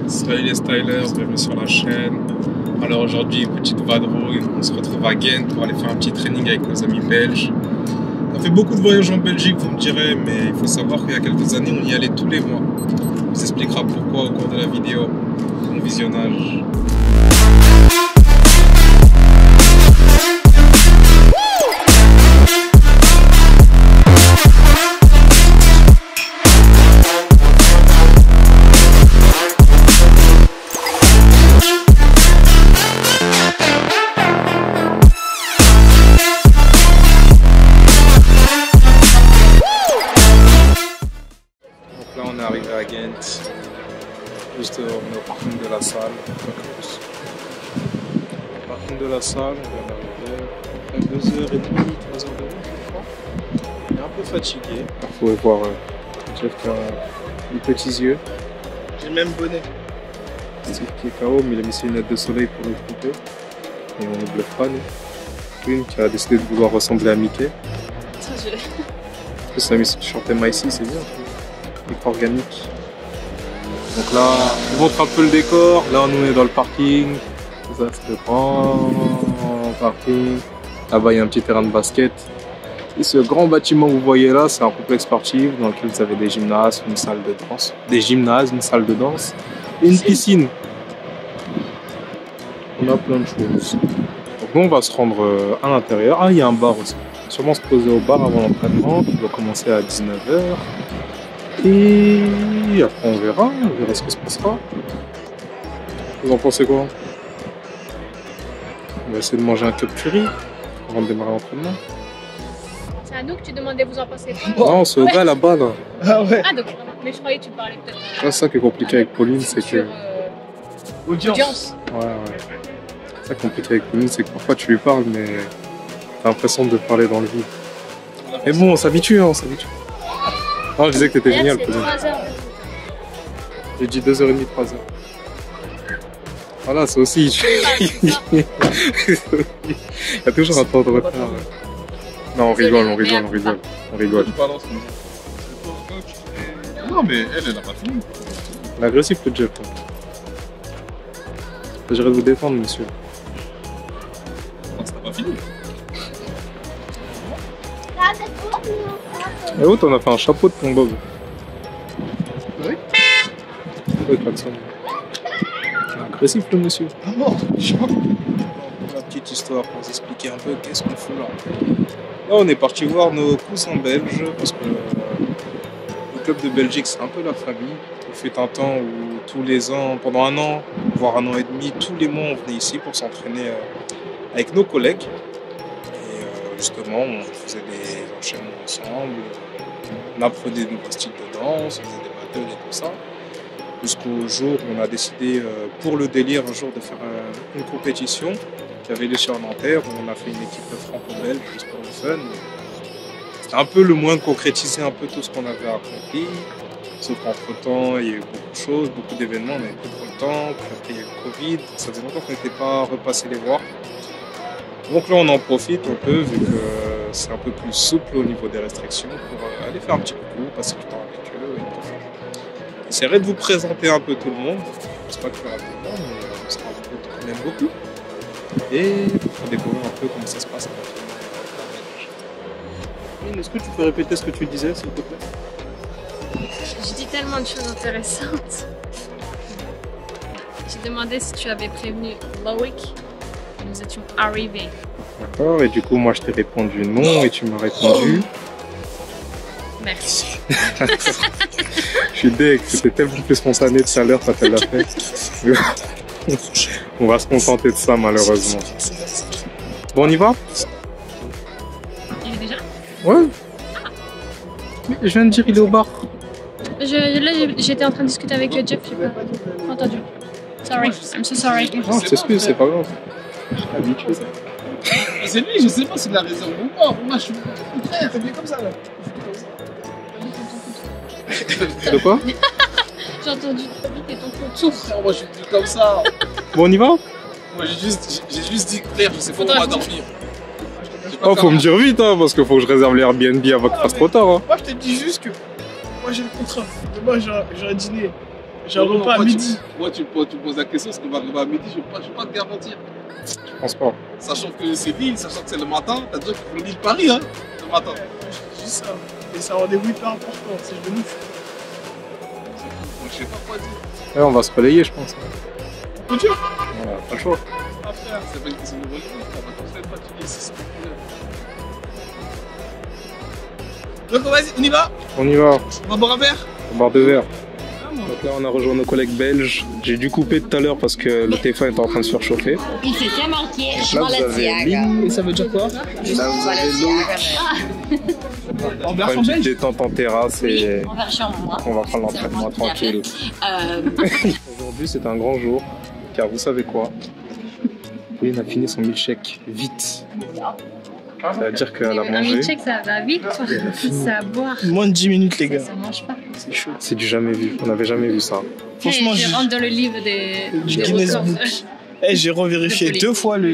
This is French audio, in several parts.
Salut les stylers, bienvenue sur la chaîne. Alors aujourd'hui, petite vadrouille, on se retrouve à Ghent pour aller faire un petit training avec nos amis belges. On a fait beaucoup de voyages en Belgique, vous me direz, mais il faut savoir qu'il y a quelques années, on y allait tous les mois. On vous expliquera pourquoi au cours de la vidéo. Bon visionnage. On est arrivé à Ghent, juste on est au parking de la salle. Au parking de la salle, on vient d'arriver après 2h30, 3h de route, je crois. On est un peu fatigué. Vous pouvez voir Jeff qui a des petits yeux. J'ai le même bonnet. Steve qui est KO, mais il a mis ses lunettes de soleil pour le couper. Et on ne bluffe pas, nous. Une qui a décidé de vouloir ressembler à Mickey. Ça, je... En plus, ça a mis ce t-shirt MIC, c'est bien. Organique. Donc là, on montre un peu le décor. Là, nous on est dans le parking. Ça, c'est le grand parking. Là-bas, il y a un petit terrain de basket. Et ce grand bâtiment que vous voyez là, c'est un complexe sportif dans lequel vous avez des gymnases, une salle de danse, des gymnases, une salle de danse et une piscine. On a plein de choses. Donc nous, on va se rendre à l'intérieur. Ah, il y a un bar aussi. On va sûrement se poser au bar avant l'entraînement qui doit commencer à 19h. Et après on verra ce qui se passera. Vous en pensez quoi? On va essayer de manger un cup curry avant de démarrer l'entraînement. C'est à nous que tu demandais vous en pensez quoi? Non, c'est au gars là-bas là. Ah ouais. Ah donc, mais je croyais que tu parlais peut-être... C'est ça qui est compliqué avec Pauline, c'est que... Audience. Ouais. C'est ça qui est compliqué avec Pauline, c'est que parfois tu lui parles mais t'as l'impression de parler dans le vide. Mais bon, on s'habitue, on s'habitue. Non, je disais que t'étais génial, Pauline. 3 heures. J'ai dit 2h30, 3h. Voilà, c'est aussi... Il y a toujours un temps de retard. Non, on rigole. Non mais elle a pas fini. L'agressif le Jeff. J'aimerais vous défendre, monsieur. Non, ça n'a pas fini. Et où t'en as fait un chapeau de ton bob? Oui. Ouais, klaxon. Agressif le monsieur. Ah bon, La petite histoire pour vous expliquer un peu qu'est-ce qu'on fout là. Là on est parti voir nos cousins belges parce que le club de Belgique c'est un peu la famille. Il fait un temps où tous les ans, pendant un an, voire un an et demi, tous les mois on venait ici pour s'entraîner avec nos collègues. Et justement on faisait des enchaînements ensemble, on apprenait de nouveaux styles de danse, on faisait des battles et tout ça. Jusqu'au jour où on a décidé, pour le délire, un jour de faire une compétition qui avait lieu sur Nanterre, où on a fait une équipe franco-belge juste pour le fun. C'était un peu le moyen de concrétiser un peu tout ce qu'on avait accompli. Sauf qu'entre-temps, il y a eu beaucoup de choses, beaucoup d'événements, on n'avait plus trop le temps, puis après il y a eu le Covid, ça faisait longtemps qu'on n'était pas repassé les voir. Donc là on en profite un peu, vu que c'est un peu plus souple au niveau des restrictions, pour aller faire un petit coucou, passer du temps avec eux et tout. J'essaierai de vous présenter un peu tout le monde. Je pense pas que je ferai rapidement, mais on sera un peu qu'on aime beaucoup. Et pour découvrir un peu comment ça se passe. Est-ce que tu peux répéter ce que tu disais, s'il te plaît? Je dis tellement de choses intéressantes. J'ai demandé si tu avais prévenu Loïc. Nous étions arrivés. D'accord, et du coup, moi je t'ai répondu non, et tu m'as répondu. Merci. Je suis deg, c'était tellement plus spontané tout à l'heure quand elle l'a fait. On va se contenter de ça malheureusement. Bon, on y va? Il est déjà? Ouais. Je viens de dire il est au bar. Là, j'étais en train de discuter avec Jeff, j'ai pas entendu. Sorry, I'm so sorry. Non, je t'excuse, c'est pas grave. Je suis habitué. C'est lui, je sais pas s'il a raison ou pas. Moi je suis frère, fais bien comme ça là. De quoi? J'ai entendu ta vie et ton coup. Frère, moi je suis plus comme ça. Bon, on y va? Moi j'ai juste dit frère, je sais pas où on va dormir. Oh, faut me dire vite, hein, parce qu'il faut que je réserve les Airbnb avant qu'il fasse trop tard. Hein. Moi je te dis juste que moi j'ai le contrat. Demain j'aurai dîner. J'ai un repas à midi. Moi, tu me poses la question, est-ce qu'on va arriver à midi? Je ne peux pas te garantir. Je pense pas. Sachant que c'est Lille, sachant que c'est le matin, t'as déjà qu'il faut Lille-Paris, hein, le matin. Juste ça. Et c'est un rendez-vous hyper important, si je me ouf. Je sais pas quoi dire. Ouais, on va se relayer, je pense. Faut dire. Voilà, pas le choix. Ah frère, c'est pas une question de religion, on va tous être fatigués, c'est ce problème. Donc vas-y, on y va? On y va. On va boire un verre? On boire 2 verres. Donc là, on a rejoint nos collègues belges. J'ai dû couper tout à l'heure parce que le téléphone était en train de se surchauffer. Il s'est bien marqué Là, vous avez ligne. Et ça veut dire quoi? Là, vous avez l'eau. En Pas version une petite belge? détente en terrasse et en version moi. on va prendre l'entraînement tranquille. Aujourd'hui, c'est un grand jour, car vous savez quoi? Pauline a fini son milkshake vite. Ça veut dire qu'elle a Un mangé. milkshake, ça va vite, quoi. C'est à boire. Moins de 10 minutes, les gars. Ça mange pas. C'est chaud. C'est du jamais vu. On n'avait jamais vu ça. Franchement, je rentre dans le livre des Guinness records. Book. Eh, j'ai revérifié 2 fois le.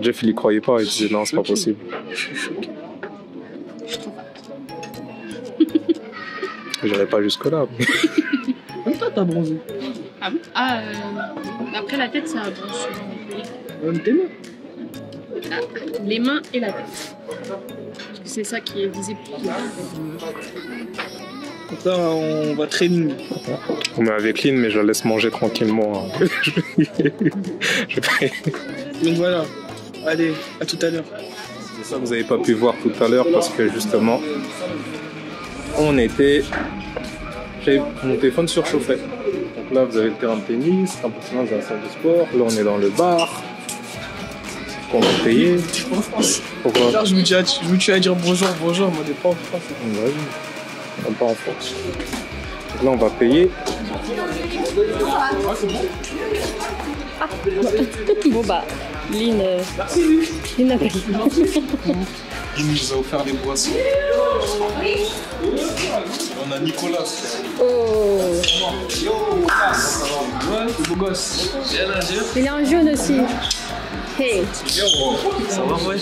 Jeff, il y croyait pas. Il disait non, c'est pas possible. Je suis choqué. J'irai pas jusque-là. Même toi, t'as bronzé. Après la tête, ça bronze. Même tes mains. Les mains et la tête. Parce que c'est ça qui est visible. Donc là, on va training. On met avec Lynn, mais je la laisse manger tranquillement. Je vais- Donc voilà. Allez, à tout à l'heure. C'est ça que vous n'avez pas pu voir tout à l'heure parce que justement, on était. Mon téléphone surchauffait. Donc là, vous avez le terrain de tennis, un personnage dans la salle de sport. Là, on est dans le bar. On va payer. En France. Pourquoi? Alors, je me tue à dire bonjour, bonjour, moi, des pas en France. Vas-y. On va pas en France. Donc là, on va payer. Bon bah, Lynn a payé. Il nous a offert des boissons. On a Nicolas. Oh. Le beau gosse. Il est en jaune aussi. Hey. Ça va, ouais?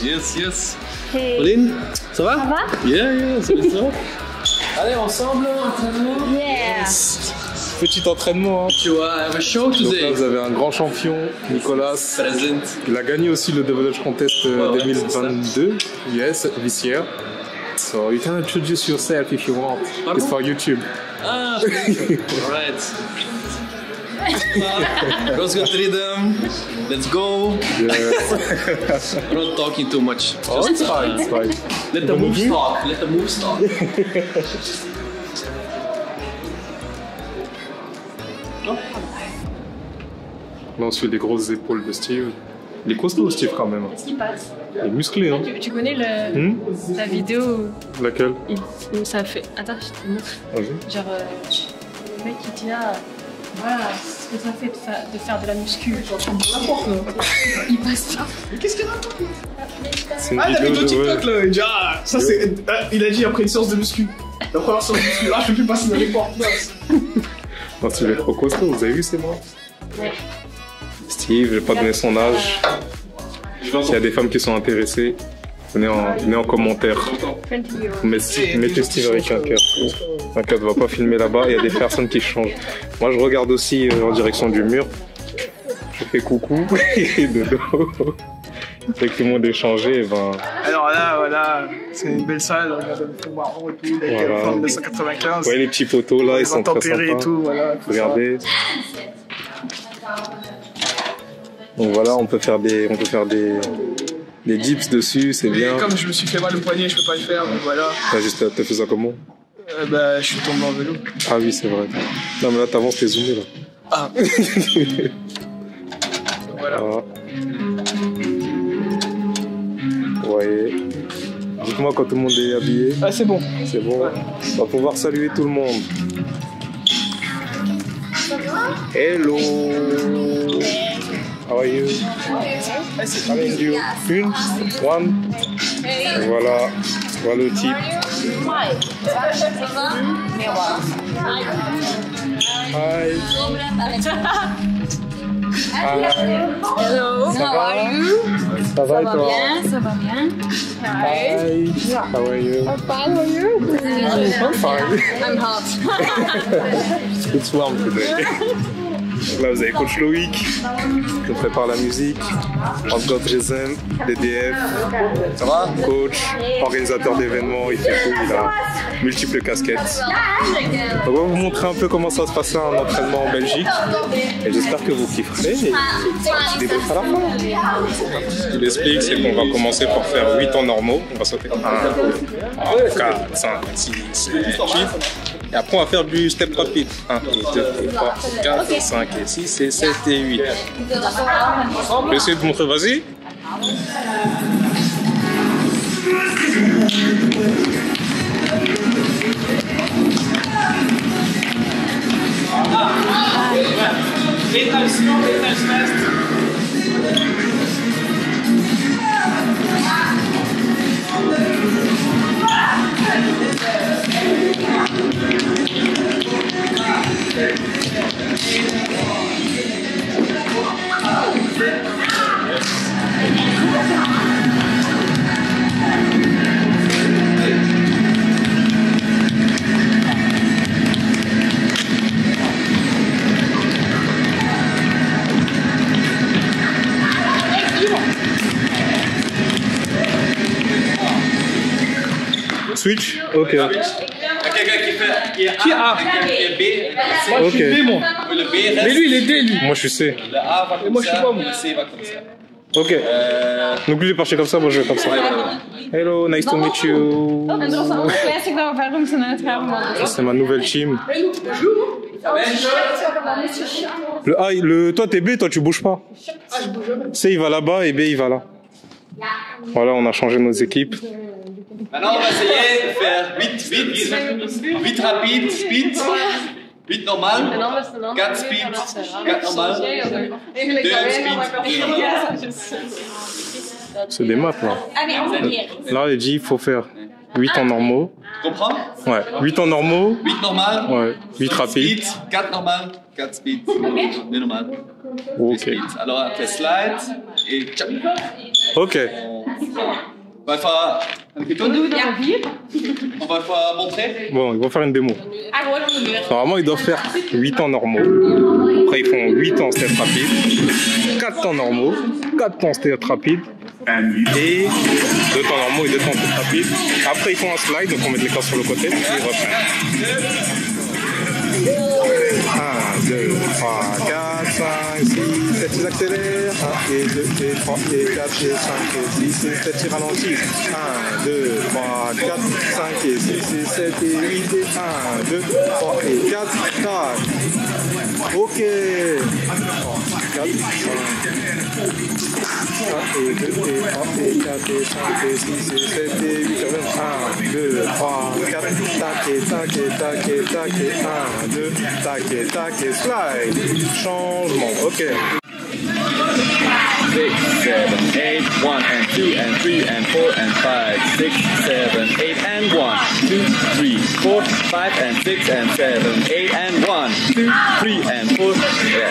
Yes, yes. Hey. Pauline, ça va? Ça va? Yeah, salut, ça va? Allez, ensemble, entraînement. Yeah. Petit entraînement. Hein. You have a show Donc là, today. vous avez un grand champion, Nicolas. Present. Il a gagné aussi le Developers Contest ouais, 2022. Yes, this year. So you can introduce yourself if you want. Pardon? It's for YouTube. Ah, alright. Let's go rhythm. Let's go. Yes. I'm not talking too much. Oh, it's fine, it's fine. Let the moves talk. Let the moves talk. Là, on suit les grosses épaules de Steve. Il est costaud, Steve, quand même. Qu'est-ce qui passe? Il est musclé, hein. Tu connais la vidéo Laquelle? où ça fait. Attends, je te montre. Vas-y. Genre, le mec qui dit voilà ce que ça fait de faire de la muscu. Il passe pas. Mais qu'est-ce qu'il a? C'est une Ah, la vidéo de- TikTok là, il dit ah, ça c'est. Il a dit après une séance de muscu. La première séance de muscu, ah, je peux plus passer dans les portes. Non, Steve est trop costaud, vous avez vu ses bras? Ouais. Steve, je vais pas donner son âge. S'il y a des femmes qui sont intéressées, venez en commentaire. Mettez Steve avec un cœur. Un cœur ne va pas filmer là-bas, il y a des personnes qui changent. Moi, je regarde aussi en direction du mur. Je fais coucou et de dos. Dès que tout le monde est changé, et ben, Alors là, voilà, c'est une belle salle, regardez le fond marron et tout, il a été Voilà. en 1995. ouais, les petits poteaux là, ils sont très intempéries et sympas. tout, voilà. Regardez. Donc voilà, on peut faire des dips dessus, c'est Mais bien. comme je me suis fait mal au poignet, je peux pas le faire, donc voilà. T'as juste à te faire ça comment? Bah, je suis tombé en vélo. Ah oui, c'est vrai. Non mais là, t'avances, t'es zoomé là. Ah. Voilà. Voilà. Ouais. Dites-moi quand tout le monde est habillé. Ah, c'est bon. C'est bon. On va pouvoir saluer tout le monde. Hello. How are you? How are you? Une, one. Et voilà. Voilà le type. Hi. Hello. How are you? Ça va et toi? Ça va bien. Hi. How are you? I'm fine. How are you? I'm fine. I'm hot. It's warm today. Donc là, vous avez coach Loïc qui nous prépare la musique, Osgood Jason, DDF, ça va? Coach, organisateur d'événements, il fait tout, il a multiples casquettes. Donc on va vous montrer un peu comment ça se passe un entraînement en Belgique et j'espère que vous kifferez et petit débrief à la fin. Ce qu'il explique, c'est qu'on va commencer par faire 8 temps normaux, on va sauter 1, 2, 3, 4, 5, 6, 7, 8. Et après, on va faire du step rapide. 1, 2, 3, 4, 5, 6, 7 et 8. Je vais essayer de vous montrer, vas-y. Switch? Ok. Quelqu'un qui a B. Moi, je suis B, moi. Le B reste. Mais lui, il est D, lui. Moi je suis C. Le A va comme moi, je suis ça, pas, moi. le C va comme ça. Ok. Donc lui il est parti comme ça, moi je vais comme ça. Hello, nice to meet you. En er was een ander classic dat we verder moeten uitgaan. Ça, c'est ma nouvelle team. Le A, toi t'es B, toi tu bouges pas. C il va là-bas et B il va là. Voilà, on a changé nos équipes. Maintenant, on va essayer de faire 8 rapide, speed, 8 normal, 4 speed, 4 normal, 2 speed. C'est des maths là. Là, il dit il faut faire 8 en normaux. Tu comprends? Ouais, 8 en normaux. 8 normal, Ouais, 8 rapides. speed, 4 normal, 4 speed, 2 normal. Ok. Speed. Alors, on fait slide et tchap. Ok. On va faire un petit tour. On va faire montrer. Bon, ils vont faire une démo. Normalement, ils doivent faire 8 temps normaux. Après, ils font 8 temps step rapide, 4 temps normaux, 4 temps step rapide, et 2 temps normaux et 2 temps step rapide. Après, ils font un slide, donc on met les corps sur le côté, et ils reprennent. 1, 2, 3, 4, 5, 6, 7, ils accélèrent. 1 et 2 et 3 et 4 et 5 et 6 et 7, ils ralentissent. 1, 2, 3, 4, 5 et 6 et 7 et 8 et 1, 2, 3 et 4, 4. Ok. 4, 5 et 2 et 3 et 4 et 5 et 6 et 7 et 8 1, 2, 3, 4, tac et tac et tac et tac et 1, 2, tac et tac et slide. Changement, ok. 6, 7, 8, 1 and 2 and 3 and 4 and 5, 6, 7, 8 and 1, 2, 3, 4, 5 and 6 and 7, 8 and 1, 2, 3 and 4, yeah.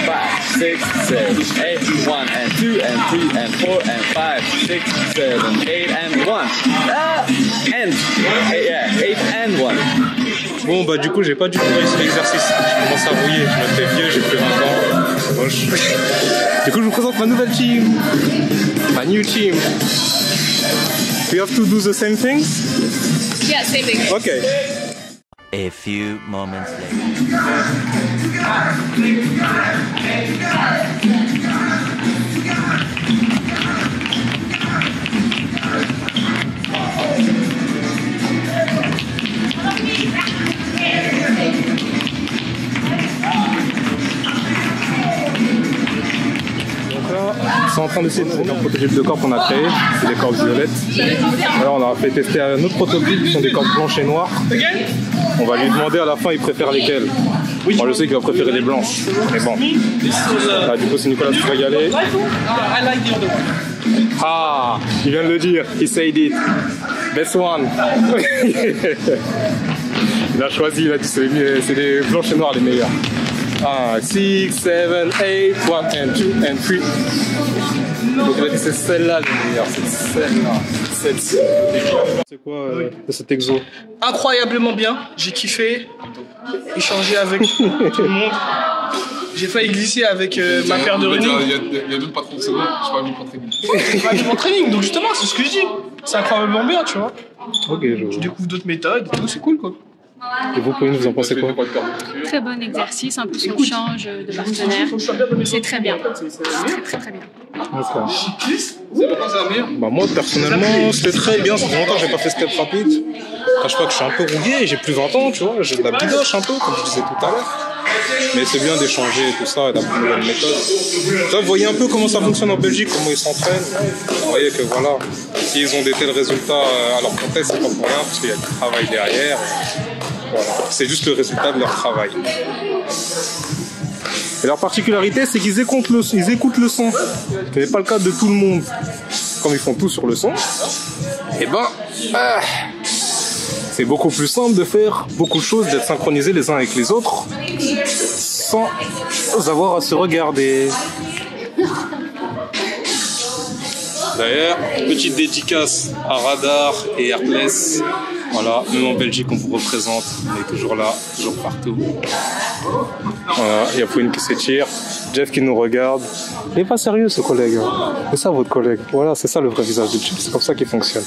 5, 6, 7, 8, 1 and 2 and 3 and 4 and 5, 6, 7, 8 and 1. And yeah, 8 and 1. Bon bah du coup j'ai pas du tout réussi l'exercice. Je commence à rouiller, je me fais vieux, j'ai plus 20 ans. C'est moche. Du coup je vous présente ma nouvelle team. Ma new team. We have to do the same things? Yeah, same thing. Okay. A few moments later. Ils sont en train d'essayer de trouver un prototype de corps qu'on a créé, c'est des cordes violettes. Alors on a fait tester un autre prototype qui sont des cordes blanches et noires. On va lui demander à la fin il préfère lesquelles. Moi je sais qu'il va préférer les blanches, mais bon. Là, du coup c'est Nicolas qui va y aller. Ah, il vient de le dire, he said it. Best one. Il a choisi, il a dit c'est les blanches et noirs les meilleurs. 1, 6, 7, 8, 1 and 2 and 3. Donc il a dit c'est celle-là les meilleures, c'est celle-là. C'est quoi de cet exo? Incroyablement bien, j'ai kiffé. Échanger avec tout le monde. J'ai failli glisser avec ma paire de running. Il y a d'autres patrons de seconde, je parle du training. Je parle du training, donc justement, c'est ce que je dis. C'est incroyablement bien, tu vois. Ok, je vois. Tu découvres d'autres méthodes et tout, c'est cool quoi. Et vous, Pauline, vous en pensez quoi? Très bon exercice, en plus on change de partenaire. C'est très bien. C'est très bien. D'accord. Vous avez pensé à la meilleure? Bah moi personnellement c'était très bien, ça fait longtemps que j'ai pas fait step rapide. Je cache pas que je suis un peu rouillé, j'ai plus 20 ans, tu vois, j'ai de la bidoche un peu, comme je disais tout à l'heure. Mais c'est bien d'échanger tout ça et d'avoir une nouvelle méthode. Là, vous voyez un peu comment ça fonctionne en Belgique, comment ils s'entraînent. Vous voyez que voilà, s'ils ont des tels résultats à leur contexte, c'est pas pour rien, parce qu'il y a du travail derrière. Voilà. C'est juste le résultat de leur travail. Et leur particularité, c'est qu'ils écoutent le son. Ce n'est pas le cas de tout le monde. Comme ils font tout sur le son, et ben, c'est beaucoup plus simple de faire beaucoup de choses, d'être synchronisés les uns avec les autres, sans avoir à se regarder. D'ailleurs, petite dédicace à Radar et Airless. Voilà, même en Belgique, on vous représente. On est toujours là, toujours partout. Voilà, il y a Pauline qui s'étire, Jeff qui nous regarde. Il n'est pas sérieux, ce collègue. C'est ça, votre collègue. Voilà, c'est ça le vrai visage de Jeff. C'est comme ça qu'il fonctionne.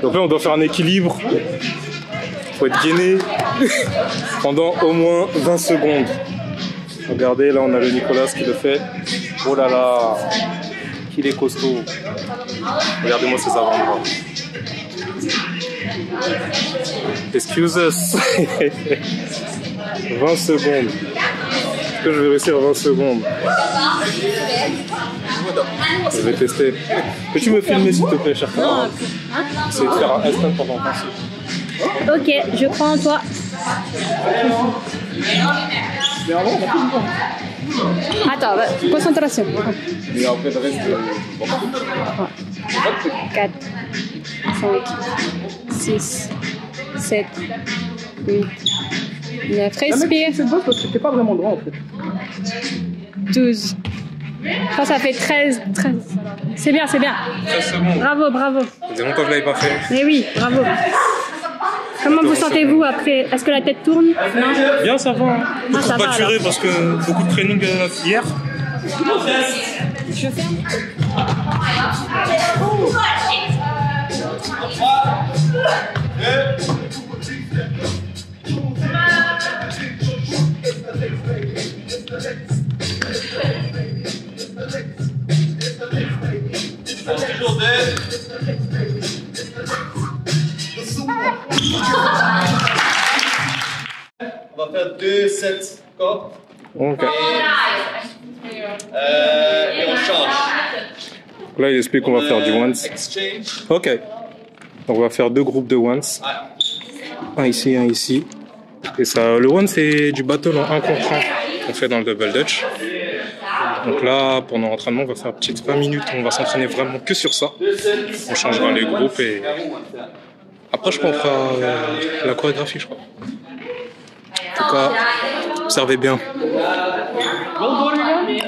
Donc là, on doit faire un équilibre. Il faut être gainé pendant au moins 20 secondes. Regardez, là, on a le Nicolas qui le fait. Oh là là, qu'il est costaud. Regardez-moi ses avant-bras. Excuse us. 20 secondes. Est-ce que je vais réussir 20 secondes? Je vais tester. Peux-tu me filmer s'il te plaît, cher frère? Non, C'est de faire un instant pendant 20 secondes. Ok, je crois en toi. Attends, concentration. Mais après, le reste. 4, 5, 6, 7, 8, 9. Respire. C'est bon parce que t'es pas vraiment droit en fait. 12. Je pense que ça fait 13. C'est bien, c'est bien. 13 secondes. Bravo, bravo. Ça faisait longtemps que je l'avais pas fait. Mais oui, bravo. Comment vous sentez-vous après? Est-ce que la tête tourne? Non? Bien, ça va. Hein. Ah, ça va, Pâturé alors. parce que beaucoup de training hier. Je ferme. On va faire 2 sets corps. Ok. Et on change. Là, il explique qu'on va faire du ones. Exchange. Ok. Donc, on va faire 2 groupes de ones. Un ici, un ici. Et ça, le one, c'est du battle en 1 contre 1 qu'on fait dans le double dutch. Donc là, pendant l'entraînement, on va faire petite 20 minutes. On va s'entraîner vraiment que sur ça. On changera les groupes et après, je crois qu'on fera la chorégraphie, je crois. En tout cas, observez bien.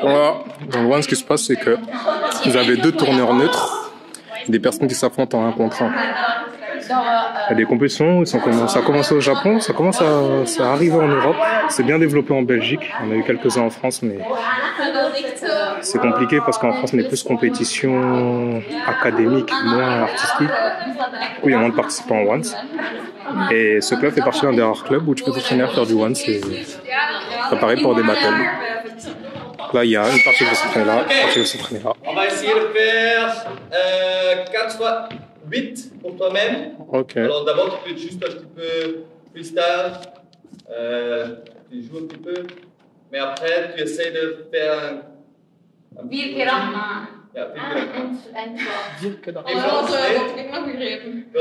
Voilà. Dans le one, ce qui se passe, c'est que vous avez 2 tourneurs neutres, des personnes qui s'affrontent en 1 contre 1. Il y a des compétitions, ça a commencé au Japon, ça commence à arriver en Europe. C'est bien développé en Belgique. On a eu quelques-uns en France, mais c'est compliqué parce qu'en France, on est plus compétition académique, moins artistique. Du coup, il y a moins de participants en ones. Et ce club fait partie d'un des rares clubs où tu peux t'entraîner à faire du ones et préparer pour des battles. Là, il y a une partie qui va s'entraîner là, une partie qui va s'entraîner là. On va essayer de faire 4 fois 8 pour toi-même. Ok. Alors d'abord, tu peux juste un petit peu freestyle. Tu joues un petit peu. Mais après, tu essaies de faire un Yeah, you'll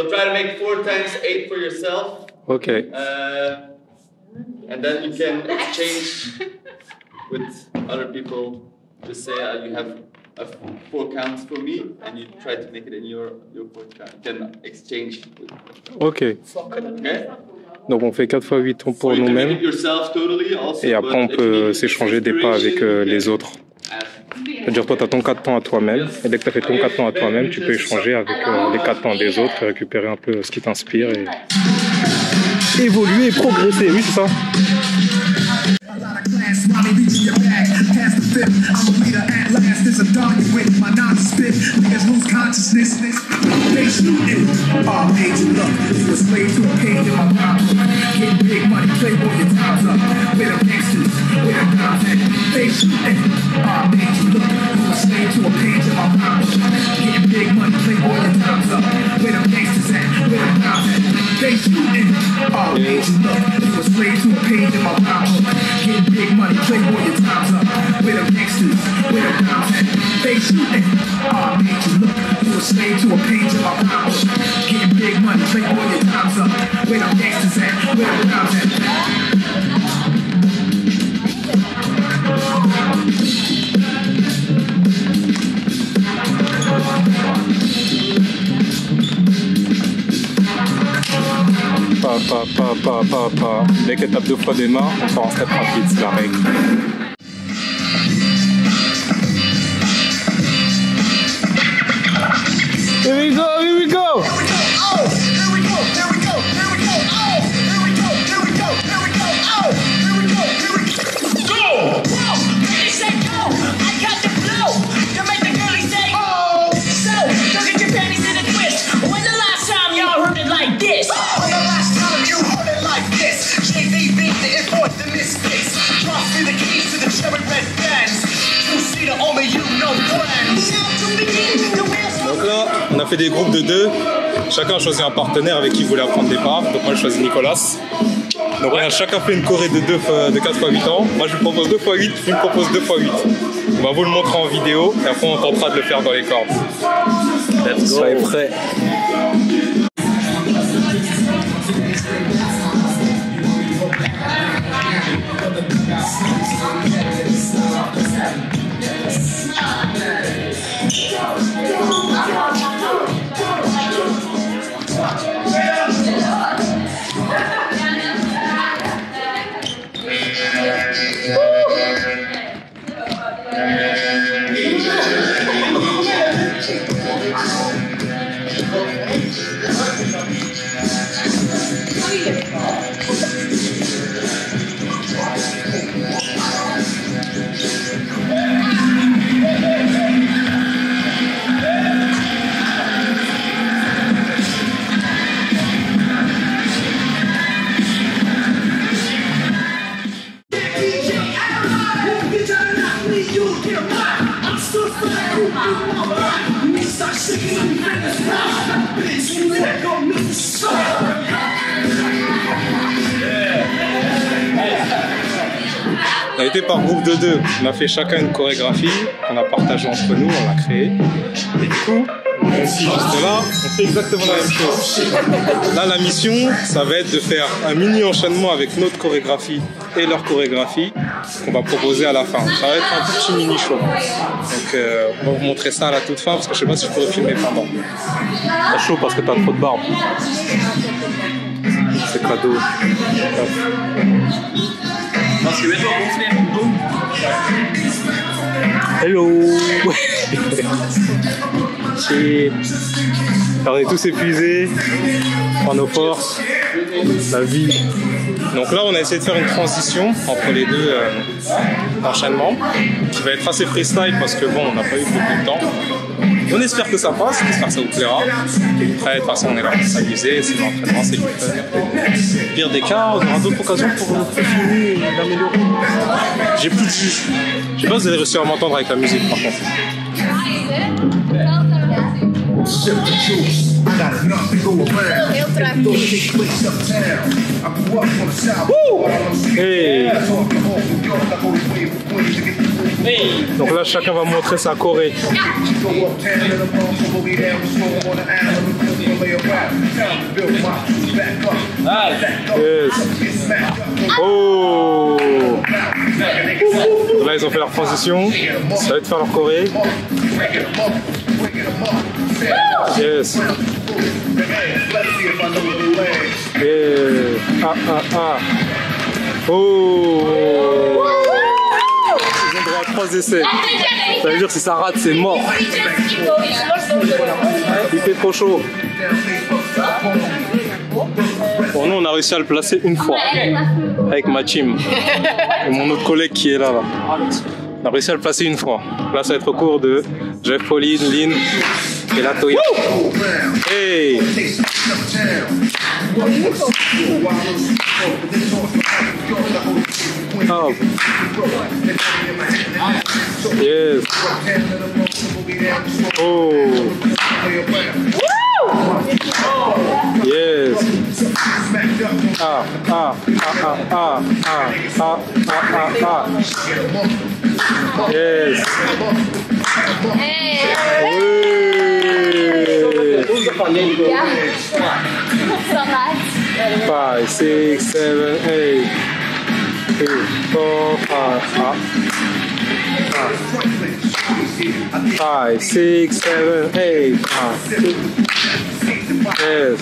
try to make 4 times 8 for yourself. Ok. And then you can exchange with other people. Just say you have 4 counts for me, and you try to make it in your 4th count. Then exchange. Ok. Okay? Donc on fait 4 x 8 pour nous-mêmes. Et après on peut s'échanger des pas avec les autres. C'est-à-dire toi tu as ton 4 temps à toi-même. Et dès que tu as fait ton 4 temps à toi-même, tu peux échanger avec les 4 temps des autres, récupérer un peu ce qui t'inspire et évoluer et progresser. Oui, c'est ça. Pas. Dès qu'elle tape 2 fois des mains, on part en step rapide, c'est la règle. Here we go, here we go! Donc là, on a fait des groupes de 2. Chacun a choisi un partenaire avec qui il voulait apprendre des parts. Donc moi, j'ai choisi Nicolas. Donc on a chacun fait une choré de 4 x 8 ans. Moi, je lui propose 2 x 8, lui me propose 2 x 8. On va vous le montrer en vidéo et après, on tentera de le faire dans les cordes. Let's go. Soyez prêts. On a été par groupe de 2, on a fait chacun une chorégraphie, on a partagé entre nous, on l'a créée. Et du coup, ici, juste là, on fait exactement la même chose. Là, la mission, ça va être de faire un mini enchaînement avec notre chorégraphie et leur chorégraphie qu'on va proposer à la fin. Ça va être un petit mini show. Donc, on va vous montrer ça à la toute fin parce que je sais pas si je pourrais filmer pendant. C'est chaud parce que t'as trop de barbe. C'est cadeau. Parce que même pas gonfler un peu. Hello. Alors, on est tous épuisés par nos forces, la vie. Donc là, on a essayé de faire une transition entre les deux enchaînements qui va être assez freestyle parce que bon, on n'a pas eu beaucoup de temps. On espère que ça passe, on espère que ça vous plaira. Après, de toute façon, on est là pour s'amuser, c'est l'entraînement, c'est du fun. Pire des cas, on aura d'autres occasions pour filmer et l'améliorer. J'ai plus de vue. Je sais pas si vous avez réussi à m'entendre avec la musique par contre. Hey. Donc là, chacun va montrer sa choré. Yes. Oh. Là, ils ont fait leur transition. Ça va être faire leur choré. Yes. Yeah. Ah, ah, ah. Oh. Ils ont droit à 3 essais. Ça veut dire que si ça rate, c'est mort. Il fait trop chaud. Bon, nous, on a réussi à le placer une fois avec ma team et mon autre collègue qui est là. On a réussi à le placer une fois. Là, ça va être au cours de Jeff, Pauline, Lynn et la Toya. Hey! Oh. Yes. Oh. Yes. Ah, ah, ah, ah, ah, ah, ah, ah, ah. Yes. Five, 6, 7, 8. 3, 4, 5, 5, 6, 7, 8. Yes.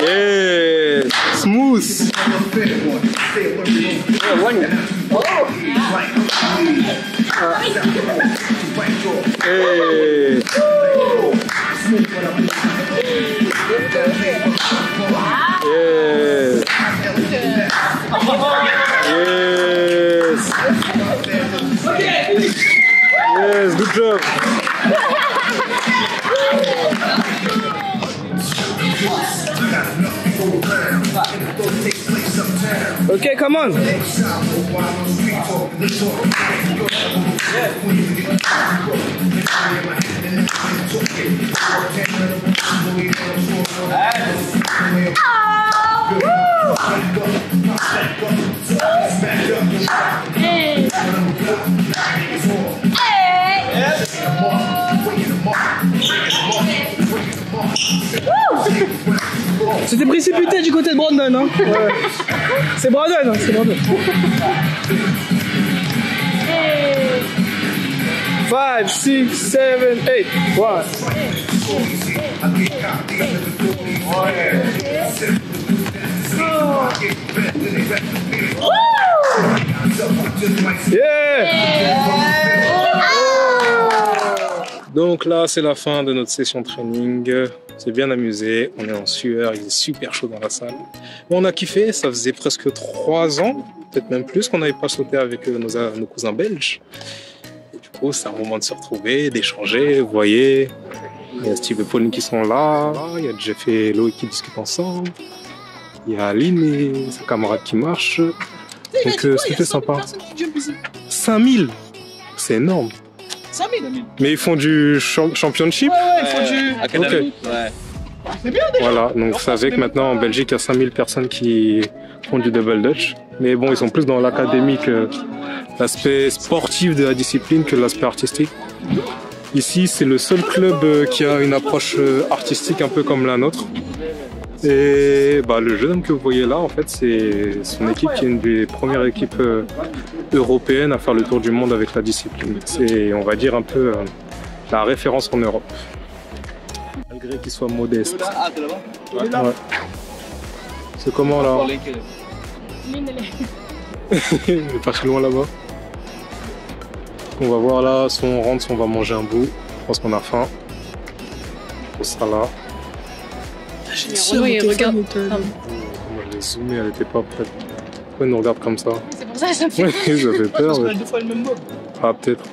Yes. Smooth. Hey. Yes. Yes. Yes, good job. Okay, come on. C'était précipité du côté de Brandon, hein. Ouais. C'est Brandon, hein, c'est Brandon. 5, 6, 7, 8. 1. Donc là, c'est la fin de notre session training. C'est bien amusé, on est en sueur, il est super chaud dans la salle. On a kiffé, ça faisait presque 3 ans, peut-être même plus, qu'on n'avait pas sauté avec nos cousins belges. Et du coup, c'est un moment de se retrouver, d'échanger, vous voyez. Il y a Steve et Pauline qui sont là, il y a Jeff et Loïc qui discutent ensemble. Il y a Aline et sa camarade qui marche. Donc c'était sympa. 5000, c'est énorme. 5000. Mais ils font du championship? Ouais, ils font du... Académie. Okay. Ouais. C'est bien déjà. Voilà, donc vous savez que maintenant en Belgique, il y a 5000 personnes qui font du double dutch. Mais bon, ils sont plus dans l'académique, l'aspect sportif de la discipline que l'aspect artistique. Ici, c'est le seul club qui a une approche artistique un peu comme la nôtre. Et bah, le jeune homme que vous voyez là, en fait, c'est son équipe qui est une des premières équipes européennes à faire le tour du monde avec la discipline. C'est, on va dire, un peu la référence en Europe. Malgré qu'il soit modeste. Ah, t'es là-bas? Ouais. C'est comment là? Il est pas si loin là-bas. On va voir là, si on rentre, si on va manger un bout. Je pense qu'on a faim. On sera là. Renaud, il regarde. Moi je l'ai zoomé, elle était pas prête. Pourquoi elle nous regarde comme ça? C'est pour ça que ça me fait Ouais, ça fait peur. Parce qu'on Ouais. a 2 fois le même mot. Ah, peut-être.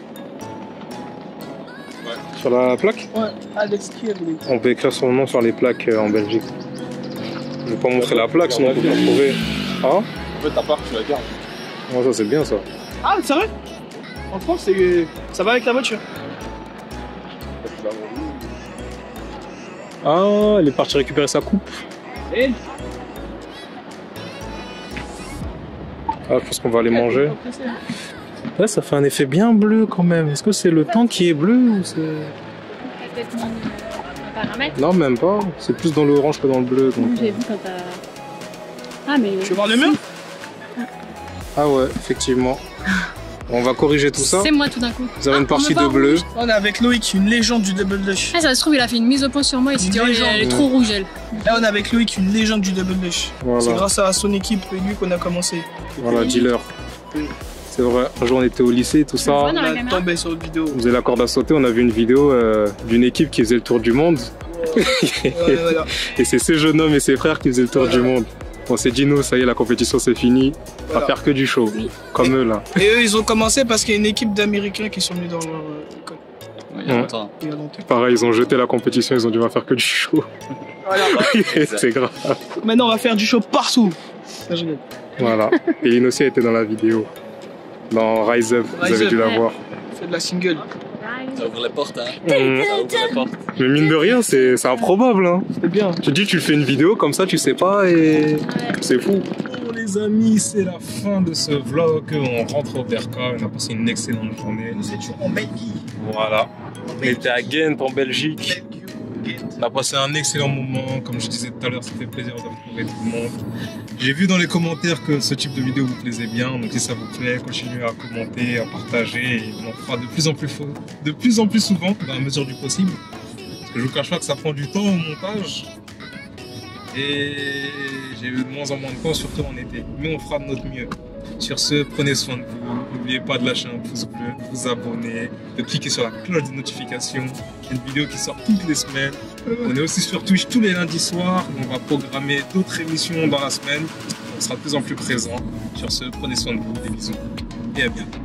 Sur la plaque? Ouais, Alex Kierli. On peut écrire son nom sur les plaques en Belgique. Je vais pas montrer la plaque, sinon on peut pas trouver. Ah? En fait, ta part, tu la gardes. Oh, ça c'est bien ça. Ah, c'est vrai? En France, ça va avec la voiture. Ah, elle est partie récupérer sa coupe. Et Ah, je pense qu'on va aller manger. Ouais, ça fait un effet bien bleu quand même. Est-ce que c'est le temps qui est bleu ou c'est... peut-être mis un paramètre. Non, même pas. C'est plus dans l'orange que dans le bleu. Donc... J'ai vu quand t'as... Ah, mais... tu veux voir le mur? Ah ouais, effectivement. On va corriger tout ça. C'est moi tout d'un coup. Vous avez une partie on me de voit bleu. rouge. On est avec Loïc, une légende du double dutch. Ah, ça se trouve, il a fait une mise au point sur moi et il s'est dit, oh, elle est trop rouge, elle. Là, on est avec Loïc, une légende du double dutch. Voilà. C'est grâce à son équipe et lui qu'on a commencé. Voilà, dealer. C'est vrai, un jour on était au lycée, tout ça. On a tombé sur une vidéo. On faisait la corde à sauter, on a vu une vidéo d'une équipe qui faisait le tour du monde. Voilà. Et c'est ces jeunes hommes et ses frères qui faisaient le tour du monde. On s'est dit, nous, ça y est, la compétition c'est fini. On va faire que du show, comme eux là. Et eux, ils ont commencé parce qu'il y a une équipe d'Américains qui sont venus dans leur école. Il y a longtemps. Pareil, ils ont jeté la compétition, ils ont dit, on va faire que du show. Voilà. C'est grave. Maintenant, on va faire du show partout. Ça, je l'aime. Voilà. Et Lynn aussi a été dans la vidéo. Dans Rise Up, vous avez dû la voir. C'est de la single. Ça ouvre les portes, hein. Ça ouvre les portes. Mais mine de rien, c'est improbable. Hein. C'est bien. Tu dis, tu fais une vidéo comme ça, tu sais pas et c'est fou. Bon les amis, c'est la fin de ce vlog. On rentre au Berca, on a passé une excellente journée. C'est toujours en Belgique. Voilà. On était à Ghent en Belgique. On a passé un excellent moment. Comme je disais tout à l'heure, ça fait plaisir de retrouver tout le monde. J'ai vu dans les commentaires que ce type de vidéo vous plaisait bien. Donc si ça vous plaît, continuez à commenter, à partager. Et on en fera de plus en plus souvent, dans la mesure du possible. Parce que je vous cache pas que ça prend du temps au montage. Et j'ai eu de moins en moins de temps, surtout en été. Mais on fera de notre mieux. Sur ce, prenez soin de vous. N'oubliez pas de lâcher un pouce bleu, de vous abonner, de cliquer sur la cloche de notification. Une vidéo qui sort toutes les semaines. On est aussi sur Twitch tous les lundis soirs. On va programmer d'autres émissions dans la semaine. On sera de plus en plus présent. Sur ce, prenez soin de vous. Des bisous et à bientôt.